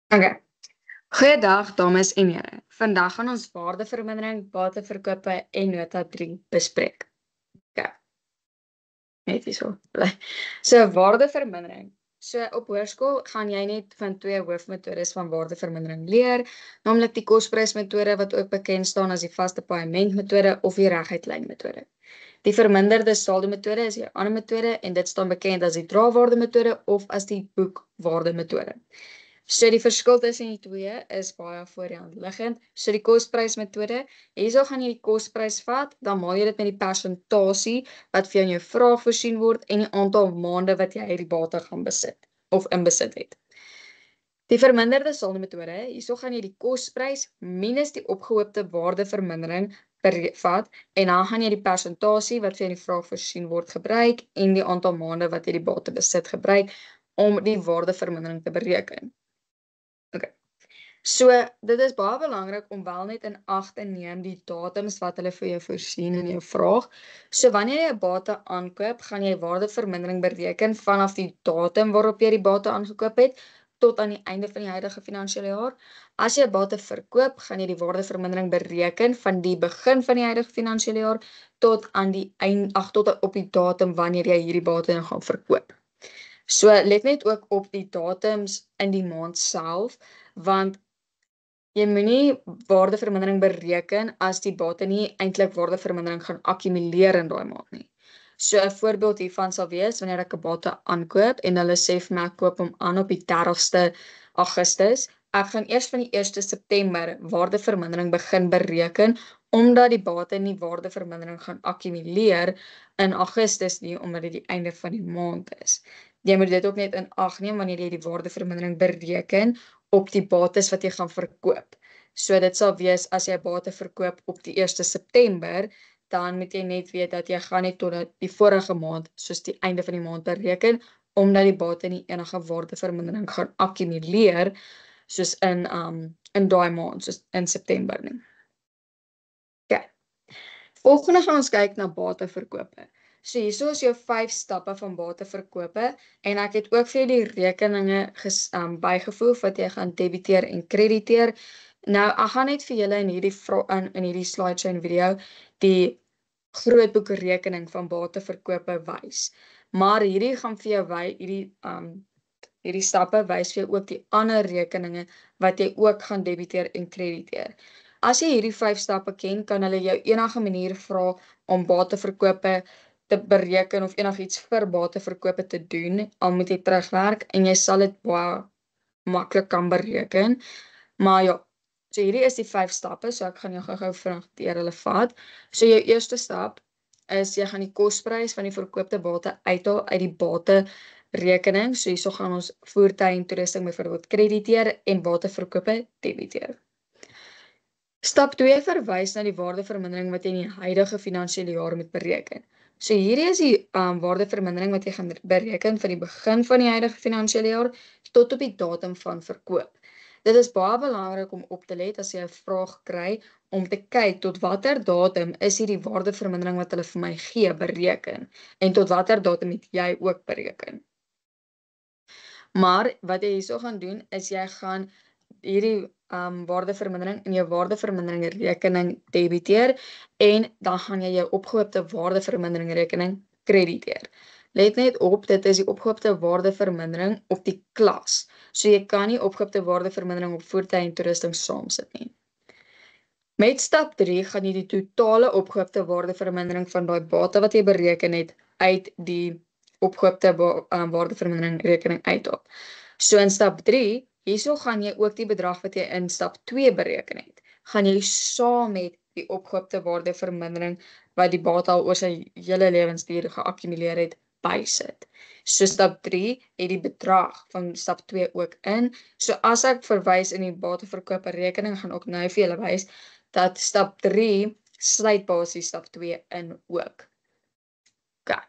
Okay. Goeiedag dames en here. Vandag gaan ons waardevermindering, bateverkope en nota 3 bespreek. Okay, net hierso. So waardevermindering. So op hoërskool gaan jy net van twee hoofmetodes van waardevermindering leer, naamlik die kosprysmetode wat ook bekend staan as die vaste paaiementmetode of die reguit lynmetode. Die verminderde saldo metode is 'n ander metode en dit staan bekend as die drawaardemetode of as die boekwaardemetode. So die verskil tussen die twee is baie voor die hand liggend. So die kosprysmetode, hierso gaan jy die kosprys vat, dan maal jy dit met die persentasie wat vir jou in jou vraag voorsien word en die aantal maande wat jy hierdie bate gaan besit of in besit het. Die verminderde saldo metode, hierso gaan jy die kosprys minus die opgehoopte waardevermindering vat en dan gaan jy die persentasie wat vir in die vraag voorsien word gebruik en die aantal maande wat jy die bate besit gebruik om die waardevermindering te bereken. Okay. So dit is baie belangrik om wel net in ag te neem die datums wat hulle vir jou voorsien in jou vraag. So wanneer jy 'n bate aankoop, gaan jy waardevermindering bereken vanaf die datum waarop jy die bate aangekoop het tot aan die einde van die huidige finansiële jaar. As jy 'n bate verkoop, gaan jy die waardevermindering bereken van die begin van die huidige finansiële jaar tot aan die tot op die datum wanneer jy hierdie bate gaan verkoop. So let net ook op die datums in die maand self, want jy moenie waardevermindering bereken as die bate nie eintlik waardevermindering gaan akkumuleer in daai maand nie. So 'n voorbeeld hiervan sal wees wanneer ek 'n bate aankoop en hulle sê vir my ek koop hom aan op die 30ste Augustus. Ek gaan eers van die 1ste September waardevermindering begin bereken omdat die bate nie waardevermindering gaan akkumuleer in Augustus nie omdat dit die einde van die maand is. Jy moet dit ook net in ag neem wanneer jy die waardevermindering bereken op die bates wat jy gaan verkoop. So dit sal wees as jy 'n bate verkoop op die 1ste September, dan moet jy net weet dat jy gaan net tot die vorige maand, soos die einde van die maand bereken, omdat die bate nie enige waardevermindering gaan akkumuleer soos in daai maand, soos in September nie. Okay. Volgende gaan ons kyk na bateverkope. So hierso is jou 5 stappe van bateverkope en ek het ook vir die rekeninge bygevoeg wat jy gaan debiteer en krediteer. Nou ek gaan net vir julle in hierdie slideshow video die grootboek rekening van bateverkope wys. Maar hierdie gaan vir jou hierdie stappe wys vir jou ook die ander rekeninge wat jy ook gaan debiteer en krediteer. As jy hierdie 5 stappe ken, kan hulle jou enige manier vra om bateverkope te bereken of enigiets vir bateverkope te doen, al moet jy terugwerk en jy sal dit baie maklik kan bereken. Maar ja, so hierdie is die 5 stappe, so ek gaan jou gou-gou vinnig deur hulle vat. So jou eerste stap is jy gaan die kosprys van die verkoopte bate uithaal uit die bate rekening. So hierso gaan ons voertuie en toerusting byvoorbeeld krediteer en bateverkope debiteer. Stap 2 verwys na die waardevermindering wat jy in die huidige finansiële jaar moet bereken. So hierdie is die waardevermindering wat jy gaan bereken van die begin van die huidige finansiële jaar tot op die datum van verkoop. Dit is baie belangrik om op te let as jy 'n vraag kry om te kyk tot watter datum is hierdie waardevermindering wat hulle vir my gee bereken en tot watter datum het jy ook bereken. Maar wat jy hierso gaan doen is jy gaan hierdie waardevermindering in jou waardevermindering rekening debiteer en dan gaan jy jou opgehoopte waardevermindering rekening krediteer. Let net op, dit is die opgehoopte waardevermindering op die klas. So jy kan nie opgehoopte waardevermindering op voertuie en toerusting saamsit nie. Met stap 3 gaan jy die totale opgehoopte waardevermindering van daai bate wat jy bereken het uit die opgehoopte waardevermindering rekening uithaal. So in stap 3 hierso gaan jy ook die bedrag wat jy in stap 2 bereken het, gaan jy saam met die opgehoopte waardevermindering wat die bate al oor sy hele lewensduur geakkumuleer het, bysit. So stap 3 het die bedrag van stap 2 ook in. So as ek verwys in die bateverkope rekening, gaan ook nou vir julle wys dat stap 3 sluit basies stap 2 in ook. Okay.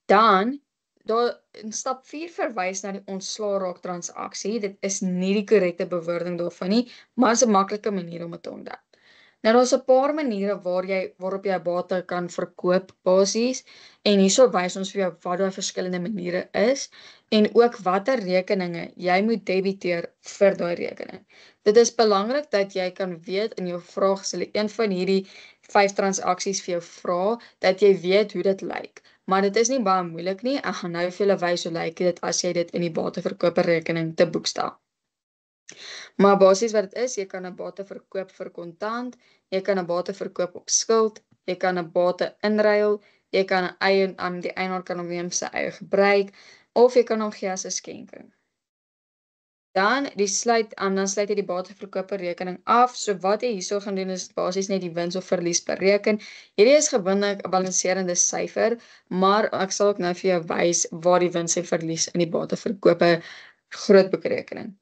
Dan in stap 4 verwys na die ontslaa raak transaksie. Dit is nie die korrekte bewoording daarvan nie, maar is 'n maklike manier om dit te onthou. Nou daar's 'n paar maniere waarop jy bate kan verkoop basies en hierso wys ons vir jou wat daai verskillende maniere is en ook watter rekeninge jy moet debiteer vir daai rekening. Dit is belangrik dat jy kan weet in jou vraag sal een van hierdie 5 transaksies vir jou vra dat jy weet hoe dit lyk. Maar dit is nie baie moeilik nie. Ek gaan nou vir julle wys hoe lyk dit as jy dit in die bateverkoperrekening te boekstel. Maar basies wat dit is, jy kan 'n bate verkoop vir kontant, jy kan 'n bate verkoop op skuld, jy kan 'n bate inruil, jy kan die eienaar kan hom neem sy eie gebruik of jy kan hom gee as 'n skenking. Dan sluit jy die bateverkoperrekening af. So wat jy hierso gaan doen is basies net die wins of verlies bereken. Hierdie is gewoonlik 'n balanserende syfer, maar ek sal ook nou vir jou wys waar die wins en verlies in die bateverkope grootboekrekening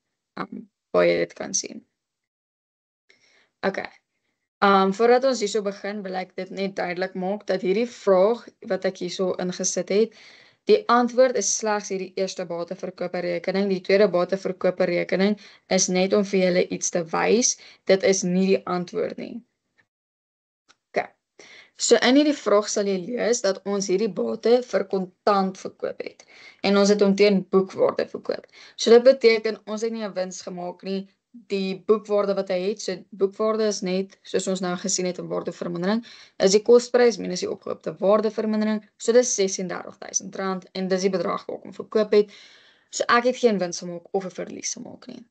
waar jy dit kan sien. Okay. Voordat ons hierso begin, wil ek dit net duidelik maak dat hierdie vraag wat ek hierso ingesit het, die antwoord is slegs hierdie eerste bateverkoperrekening. Die tweede bateverkoperrekening is net om vir julle iets te wys. Dit is nie die antwoord nie. Okay. So in hierdie vraag sal jy lees dat ons hierdie bate vir kontant verkoop het en ons het hom teen boekwaarde verkoop. So dit beteken ons het nie 'n wins gemaak nie. Die boekwaarde wat hy het, so boekwaarde is net, soos ons nou gesien het in waardevermindering, is die kosprys minus die opgehoopte waardevermindering, so dis R36.000 en dis die bedrag wat ek hom verkoop het. So ek het geen wins gemaak of 'n verlies gemaak nie.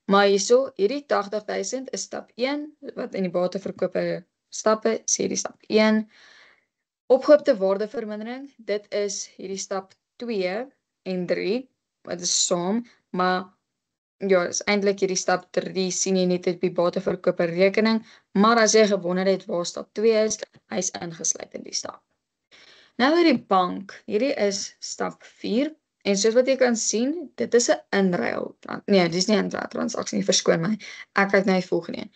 Maar hierso, hierdie 80.000 is stap 1, wat in die bateverkope stappe, sê die stap 1. Opgehoopte waardevermindering, dit is hierdie stap 2 en 3, wat is saam, maar ja, is eintlik hierdie stap 3 sien jy net op die bateverkoperrekening, maar as jy gewonder het waar stap 2 is, hy's ingesluit in die stap. Nou hierdie bank, hierdie is stap 4 en soos wat jy kan sien, dit is 'n inruil. Nee, dis nie 'n inruil transaksie nie, verskoon my. Ek kyk na die volgende een.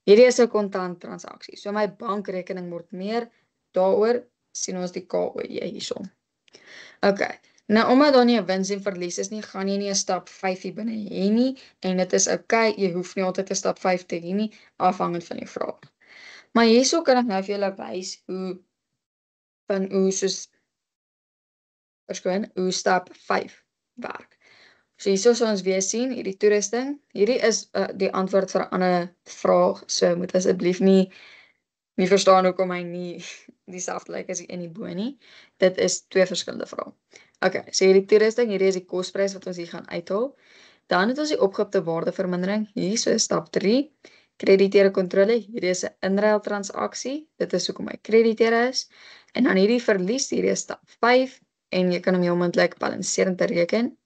Hierdie is 'n kontant transaksie. So my bankrekening word meer, daaroor sien ons die KOJ hierso. Okay. Nou omdat daar nie 'n wins en verlies is nie, gaan jy nie 'n stap 5 hier binne hê nie en dit is okay, jy hoef nie altyd 'n stap 5 te hê nie, afhangend van die vraag. Maar hierso kan ek nou vir julle wys hoe stap 5 werk. So hierso sal ons weer sien, hierdie toerusting, hierdie is die antwoord vir 'n ander vraag, so moet asseblief nie verstaan hoekom hy nie dieselfde lyk as die een hierbo nie. Dit is 2 verskillende vrae. Okay, so hierdie toerusting, hierdie is die kosprys wat ons hier gaan uithaal. Dan het ons die opgehoopte waardevermindering, hier so stap 3, krediteure kontrole, hierdie is 'n inruil transaksie, dit is hoekom hy krediteure is. En dan hierdie verlies, hierdie is stap 5 en jy kan hom heel moontlik balanserend bereken.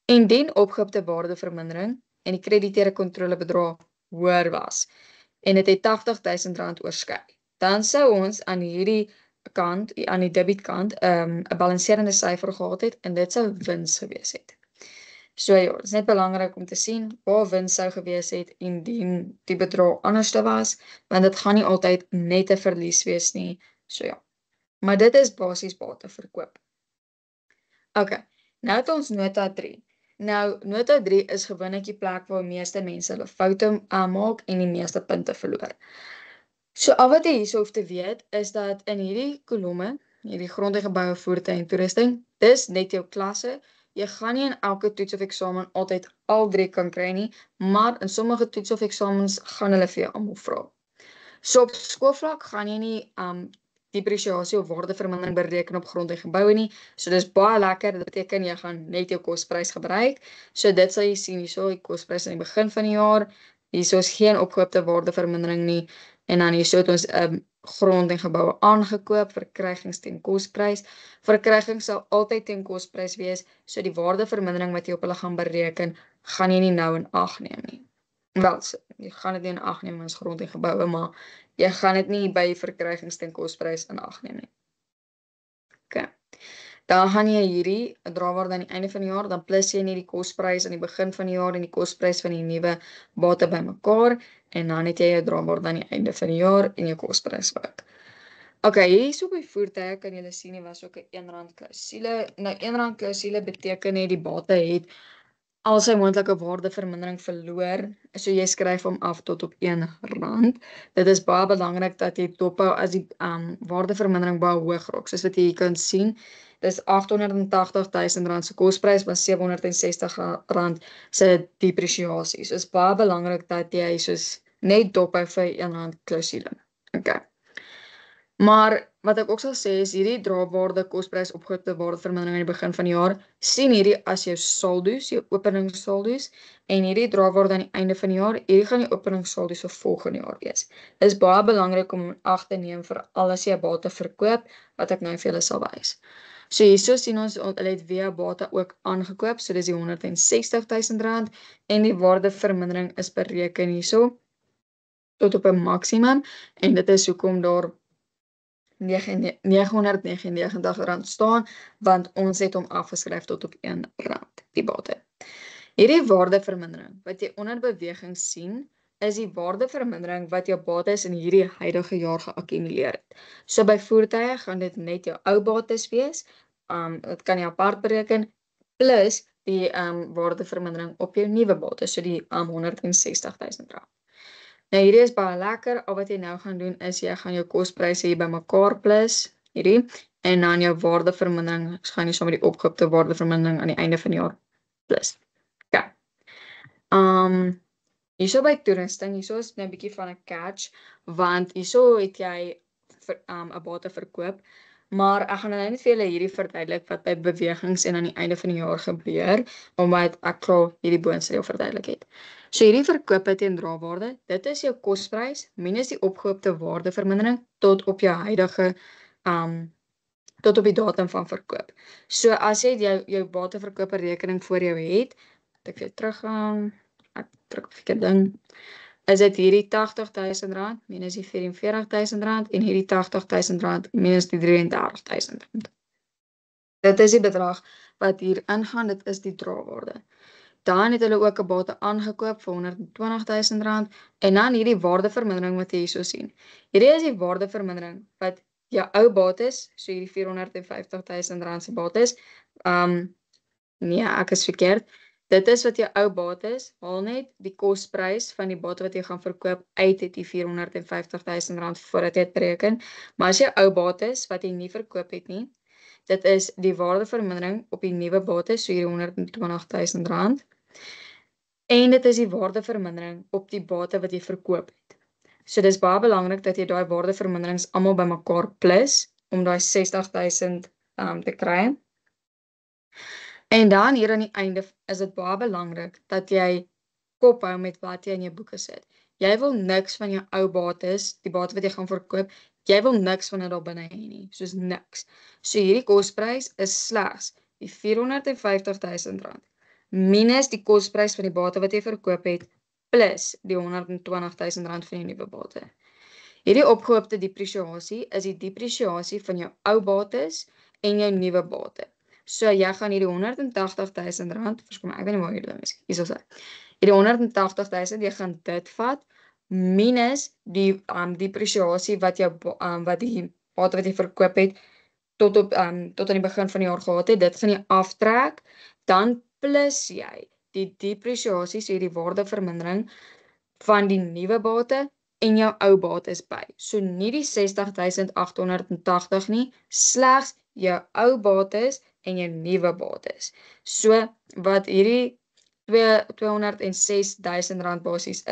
Indien opgehoopte waardevermindering en die krediteure kontrole bedrag hoër was en dit het R80.000 oorskry, dan sou ons aan hierdie kant, aan die debietkant, 'n balanserende syfer gehad het en dit sou wins gewees het. So ja, dit is net belangrik om te sien waar wins sou gewees het indien die bedrag anderste was, want dit gaan nie altyd net 'n verlies wees nie. So ja. Maar dit is basies bateverkoop. Okay, nou het ons nota 3. Nou, nota 3 is gewoonlik die plek waar meeste mense hulle foute maak en die meeste punte verloor. So al wat jy hierso hoef te weet, is dat in hierdie kolomme, hierdie grond en geboue, voertuie en toerusting, dis net jou klasse. Jy gaan nie in elke toets of eksamen altyd al 3 kan kry nie, maar in sommige toets of eksamens gaan hulle vir jou almal vra. So op skoolvlak gaan jy nie depresiasie of waardevermindering bereken op grond en geboue nie. So dis baie lekker, dit beteken jy gaan net jou kosprys gebruik. So dit sal jy sien hierso, die kosprys aan die begin van die jaar. Hierso is geen opgehoopte waardevermindering nie. En dan hierso het ons grond en geboue aangekoop, verkrygings teen kosprys. Verkrygings sal altyd teen kosprys wees, so die waardevermindering wat jy op hulle gaan bereken, gaan jy nie nou in ag neem nie. Wel, jy gaan dit nie in ag neem as grond en geboue, maar jy gaan dit nie by verkrygings teen kosprys in ag neem nie. Okay. Dan gaan jy hierdie draaiwaarde aan die einde van die jaar, dan plus jy net die kosprys aan die begin van die jaar en die kosprys van die nuwe bate bymekaar en dan het jy jou draaiwaarde aan die einde van die jaar en jou kosprys ook. Okay, hierso by voertuie kan julle sien, was ook 'n R1 klousule. Nou R1 klousule beteken net die bate het al sy moontlike waardevermindering verloor, so jy skryf hom af tot op R1. Dit is baie belangrik dat jy dophou as die waardevermindering baie hoog raak, soos wat jy hier kan sien. Dis R880.000 se kosprys, maar R760 se depresiasie. So is baie belangrik dat jy soos net dophou vir R1 klousule. Okay. Maar wat ek ook sal sê is hierdie draagwaarde kosprys opgehoopte waardevermindering aan die begin van die jaar, sien hierdie as jou saldo's, jou openingssaldo's, en hierdie draagwaarde aan die einde van die jaar, hierdie gaan die openingssaldo's vir volgende jaar wees. Dit is baie belangrik om in ag te neem vir as jy 'n bate verkoop, wat ek nou vir julle sal wys. So hierso sien ons hulle het weer bate ook aangekoop, so dis die R160.000 en die waardevermindering is bereken hierso tot op 'n maksimum en dit is hoekom daar R999 staan, want ons het hom afgeskryf tot op R1, die bate. Hierdie waardevermindering wat jy onder beweging sien, is die waardevermindering wat jou bates in hierdie huidige jaar geakkumuleer het. So by voertuie gaan dit net jou ou bates wees, dit kan jy apart bereken, plus die waardevermindering op jou nuwe bates, so die R160.000. Nou hierdie is baie lekker, al wat jy nou gaan doen is jy gaan jou kospryse hier bymekaar plus, hierdie, en dan jou waardevermindering, gaan jy saam met die opgehoopte waardevermindering aan die einde van die jaar plus. Okay. Hierso by toerusting, hierso is nou 'n bietjie van 'n catch, want hierso het jy 'n bate verkoop, maar ek gaan nou net vir julle hierdie verduidelik wat by bewegings en aan die einde van die jaar gebeur, omdat ek klaar hierdie boonste deel verduidelik het. So hierdie verkope teen draagwaarde, dit is jou kosprys minus die opgehoopte waardevermindering tot op jou huidige tot op die datum van verkoop. So as jy jou bateverkope rekening voor jou het, ek vir jou teruggaan, ek druk op verkeerde ding, is dit hierdie R80.000 minus die R44.000 en hierdie R80.000 minus die R33.000. Dit is die bedrag wat hier ingaan, dit is die draagwaarde. Dan het hulle ook 'n bate aangekoop vir R120.000 en dan hierdie waardevermindering wat jy hierso sien. Hierdie is die waardevermindering wat jou ou bates, so hierdie R450.000 se bates, nee, ek is verkeerd. Dit is wat jou ou bates, haal net die kosprys van die bate wat jy gaan verkoop uit het die R450.000 voordat jy dit bereken. Maar as jou ou bates wat jy nie verkoop het nie, dit is die waardevermindering op die nuwe bates, so hierdie R120.000. En dit is die waardevermindering op die bate wat jy verkoop het. So dis baie belangrik dat jy daai waardeverminderings almal bymekaar plus om daai R60.000 te kry. En dan hier aan die einde is dit baie belangrik dat jy kop hou met wat jy in jou boeke sit. Jy wil niks van jou ou bates, die bate wat jy gaan verkoop, jy wil niks van dit daar binne hê nie, soos niks. So hierdie kosprys is slegs die R450.000 minus die kosprys van die bate wat jy verkoop het plus die R120.000 van die nuwe bate. Hierdie opgehoopte depresiasie is die depresiasie van jou ou bates en jou nuwe bate. So jy gaan hierdie R180.000, verskom ek weet nie waar hierdie ding is, hier is dit. Hierdie R180.000, jy gaan dit vat minus die depresiasie wat die bate wat jy verkoop het tot aan die begin van die jaar gehad het, dit gaan jy aftrek, dan plus jy die depresiasie, so die waardevermindering van die nuwe bate en jou ou bates by. So nie die 60.880 nie, slegs jou ou bates en jou nuwe bates. So wat hierdie R206.000 basies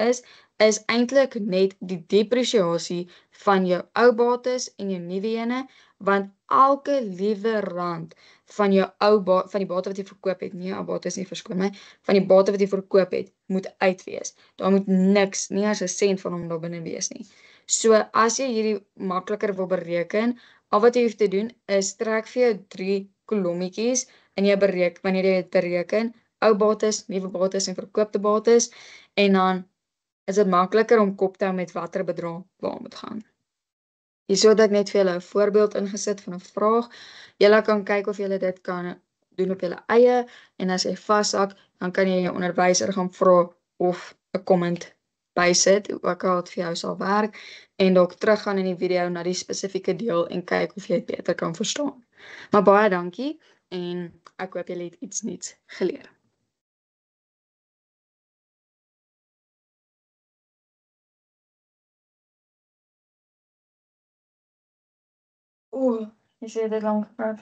is eintlik net die depresiasie van jou ou bates en jou nuwe ene, want elke liewe rand van jou van die bate wat jy verkoop het, nie jou bates nie, verskoon my, van die bate wat jy verkoop het, moet uit wees. Daar moet niks, nie as 'n sent van hom daar binne wees nie. So as jy hierdie makliker wil bereken, al wat jy hoef te doen is trek vir jou 3 kolommetjies en jy bereken, wanneer jy dit bereken, ou bates, nuwe bates en verkoopte bates, en dan is dit makliker om kop te hou met watter bedrag waar moet gaan. Hierso het ek net vir julle 'n voorbeeld ingesit van 'n vraag. Julle kan kyk of julle dit kan doen op julle eie, en as jy vashak, dan kan jy jou onderwyser gaan vra of 'n comment bysit, ook al dit vir jou sal werk, en dalk teruggaan in die video na die spesifieke deel en kyk of jy dit beter kan verstaan. Maar baie dankie, en ek hoop julle het iets nuuts geleer. Oeh, jy sê dit lank gepraat.